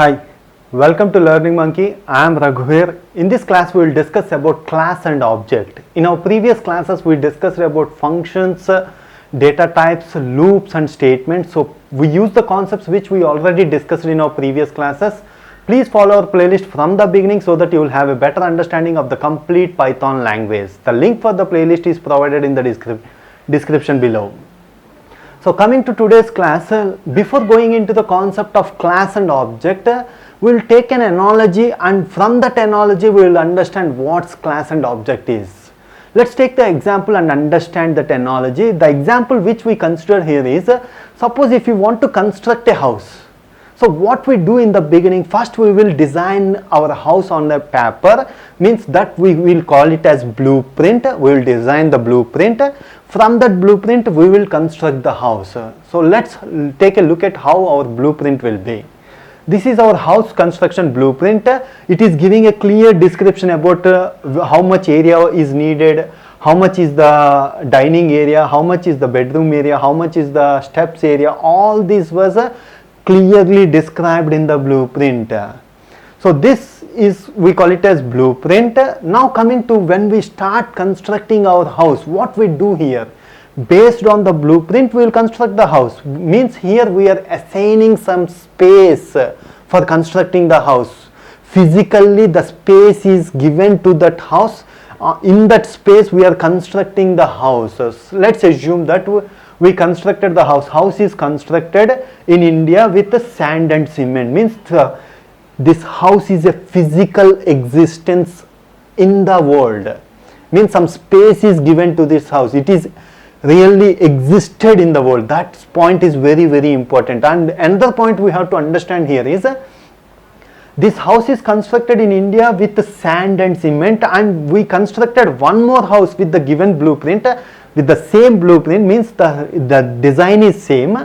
Hi, welcome to Learning Monkey. I am Raghuveer. In this class we will discuss about class and object. In our previous classes we discussed about functions, data types, loops and statements. So we use the concepts which we already discussed in our previous classes. Please follow our playlist from the beginning so that you will have a better understanding of the complete Python language. The link for the playlist is provided in the description below. So coming to today's class, before going into the concept of class and object, we will take an analogy, and from that analogy we will understand what class and object is. Let's take the example and understand that analogy. The example which we consider here is, suppose if you want to construct a house. So what we do in the beginning, first we will design our house on the paper, means that we will call it as blueprint. We will design the blueprint. From that blueprint we will construct the house. So let's take a look at how our blueprint will be. This is our house construction blueprint. It is giving a clear description about how much area is needed, how much is the dining area, how much is the bedroom area, how much is the steps area. All this was clearly described in the blueprint. So this is, we call it as blueprint. Now coming to when we start constructing our house, what we do here, based on the blueprint we will construct the house. Means here we are assigning some space for constructing the house. Physically the space is given to that house. In that space we are constructing the house. Let's assume that we constructed the house. House is constructed in India with the sand and cement. Means this house is a physical existence in the world. Means some space is given to this house. It is really existed in the world. That point is very, very important. And another point we have to understand here is, this house is constructed in India with the sand and cement, and we constructed one more house with the given blueprint, with the same blueprint, means the design is same,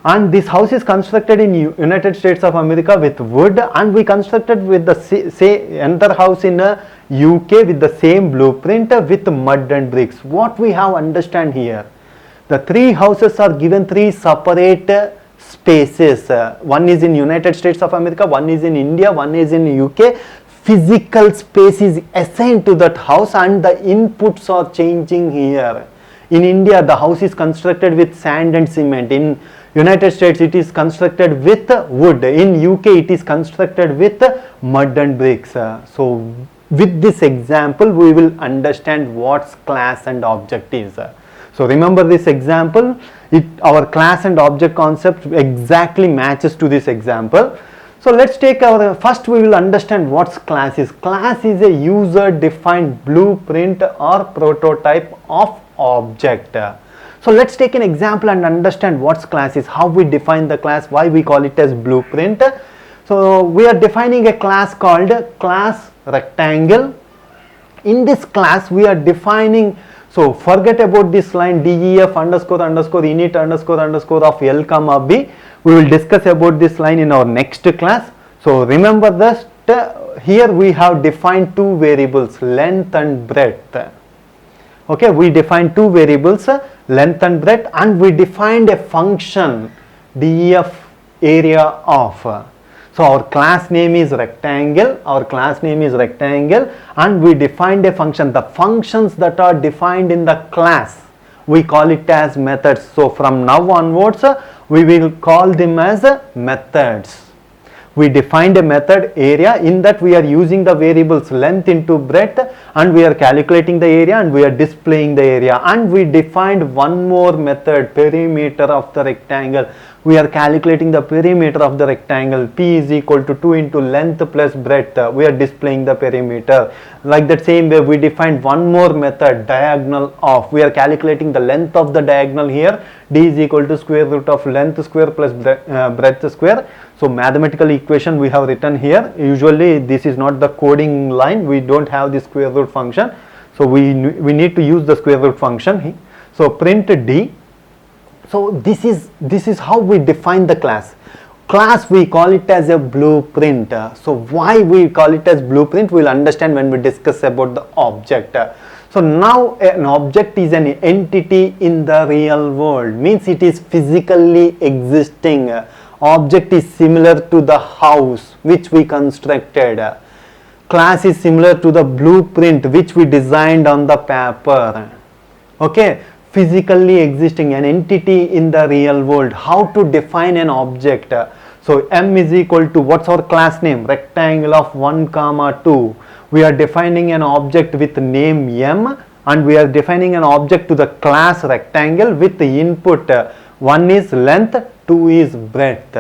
and this house is constructed in United States of America with wood, and we constructed with the another house in UK with the same blueprint with mud and bricks. What we have understand here, the three houses are given three separate spaces. One is in United States of America, one is in India, one is in UK. Physical space is assigned to that house and the inputs are changing here. In India the house is constructed with sand and cement. In United States it is constructed with wood. In UK it is constructed with mud and bricks. So with this example we will understand what class and object is. So remember this example, our class and object concept exactly matches to this example. So let's take first we will understand what class is. Class is a user defined blueprint or prototype of object. So let's take an example and understand what class is, how we define the class, why we call it as blueprint. So we are defining a class called class rectangle. In this class we are defining, so forget about this line def underscore underscore init underscore underscore of L comma B. We will discuss about this line in our next class. So remember this, here we have defined two variables, length and breadth. Okay, we defined two variables, length and breadth, and we defined a function def area of. So our class name is rectangle, and we defined a function. The functions that are defined in the class, we call it as methods. So from now onwards we will call them as methods. We defined a method area, in that we are using the variables length into breadth, and we are calculating the area and we are displaying the area. And we defined one more method, perimeter of the rectangle. We are calculating the perimeter of the rectangle. P is equal to 2 into length plus breadth. We are displaying the perimeter. Like that same way we defined one more method, diagonal of. We are calculating the length of the diagonal here. D is equal to square root of length square plus breadth square. So mathematical equation we have written here. Usually this is not the coding line. We don't have the square root function. So we need to use the square root function. So print D. So this is how we define the class. Class we call it as a blueprint. So why we call it as blueprint we will understand when we discuss about the object. So now an object is an entity in the real world, means it is physically existing. Object is similar to the house which we constructed. Class is similar to the blueprint which we designed on the paper. Okay, physically existing an entity in the real world. How to define an object? So M is equal to, what's our class name? Rectangle of 1 comma 2. We are defining an object with name M, and we are defining an object to the class rectangle with the input 1 is length, 2 is breadth.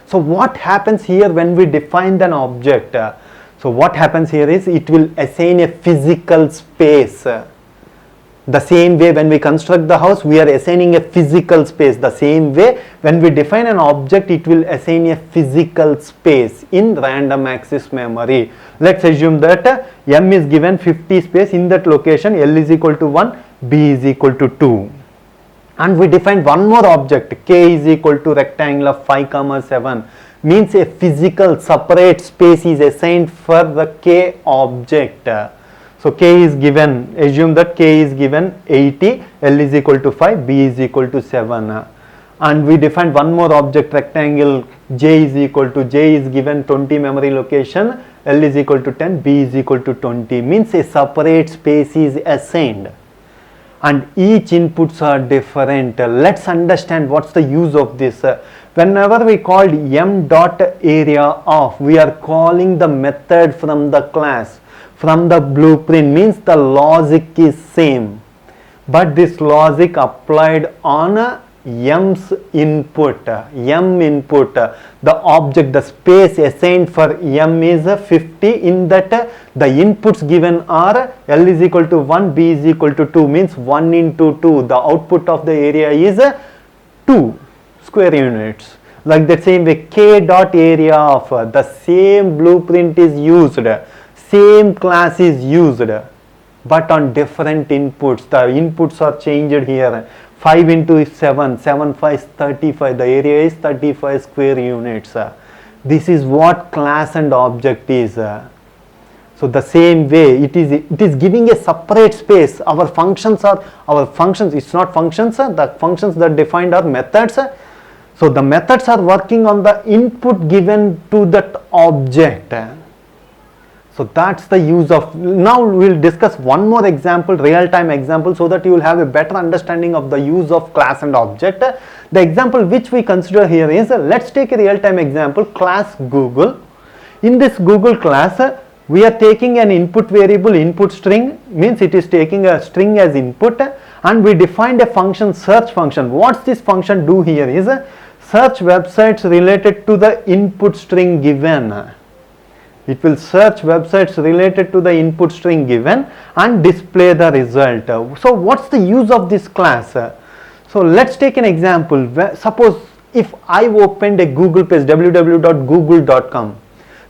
So what happens here when we define an object? So what happens here is it will assign a physical space. The same way when we construct the house, we are assigning a physical space. The same way when we define an object, it will assign a physical space in random access memory. Let's assume that M is given 50 space in that location, L is equal to 1, B is equal to 2. And we define one more object, K is equal to rectangle of 5 comma 7. Means a physical separate space is assigned for the K object. So K is given, assume that K is given 80, L is equal to 5, B is equal to 7. And we define one more object, rectangle J is equal to, J is given 20 memory location, L is equal to 10, B is equal to 20. Means a separate space is assigned. And each inputs are different. Let's understand what's the use of this. Whenever we called M dot area of, we are calling the method from the class. From the blueprint, means the logic is same, but this logic applied on M's input, M input, the object, the space assigned for M is 50. In that the inputs given are L is equal to 1, B is equal to 2, means 1 into 2. The output of the area is 2 square units. Like that same way, K dot area of, the same blueprint is used, same class is used, but on different inputs. The inputs are changed here. 5 into 7, 7 5 is 35, the area is 35 square units. This is what class and object is. So the same way it is giving a separate space. Our functions, it's not functions, the functions that defined are methods. So the methods are working on the input given to that object. So that's the use of. Now we will discuss one more example, real-time example, so that you will have a better understanding of the use of class and object. The example which we consider here is, let's take a real-time example, class Google. In this Google class, we are taking an input variable, input string, means it is taking a string as input, and we defined a function, search function. What's this function do here is, search websites related to the input string given. It will search websites related to the input string given and display the result. So what's the use of this class? So let's take an example. Suppose if I opened a Google page, www.google.com,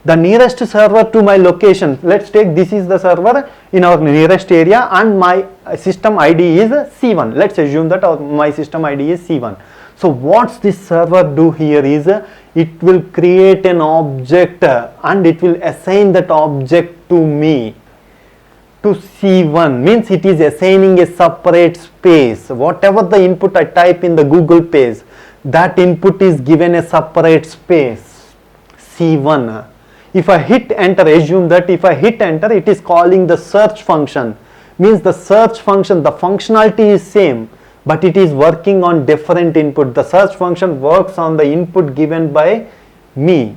the nearest server to my location, let's take this is the server in our nearest area and my system ID is C1. Let's assume that my system ID is C1. So what's this server do here is, it will create an object and it will assign that object to me, to C1, means it is assigning a separate space. Whatever the input I type in the Google page, that input is given a separate space, C1. If I hit enter, assume that if I hit enter, it is calling the search function, means the search function, the functionality is same, but it is working on different input. The search function works on the input given by me.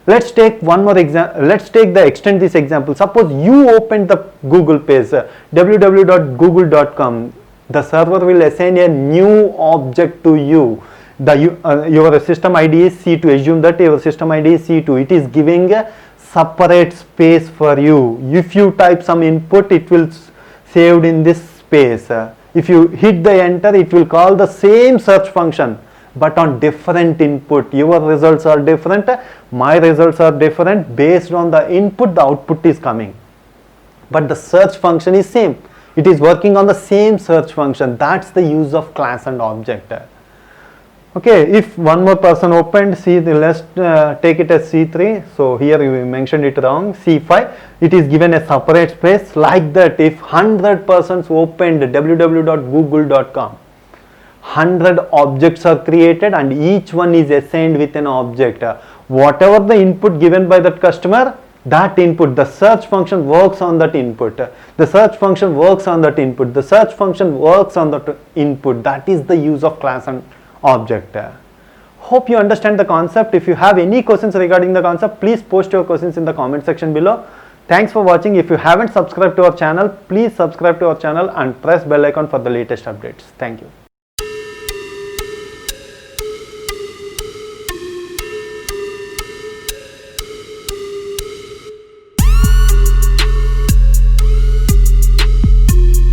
Let's take one more example. Let's extend this example. Suppose you opened the Google page, www.google.com. The server will assign a new object to you. Your system ID is C2. Assume that your system ID is C2. It is giving a separate space for you. If you type some input, it will saved in this space. If you hit the enter, it will call the same search function, but on different input. Your results are different, my results are different. Based on the input, the output is coming, but the search function is same. It is working on the same search function. That's the use of class and object. Okay, if one more person opened, let's take it as C3. So here we mentioned it wrong, C5. It is given a separate space. Like that, if 100 persons opened www.google.com, 100 objects are created and each one is assigned with an object. Whatever the input given by that customer, that input, the search function works on that input. The search function works on that input. The search function works on that input. That is the use of class and object. Hope you understand the concept. If you have any questions regarding the concept, please post your questions in the comment section below. Thanks for watching. If you haven't subscribed to our channel, please subscribe to our channel and press bell icon for the latest updates. Thank you.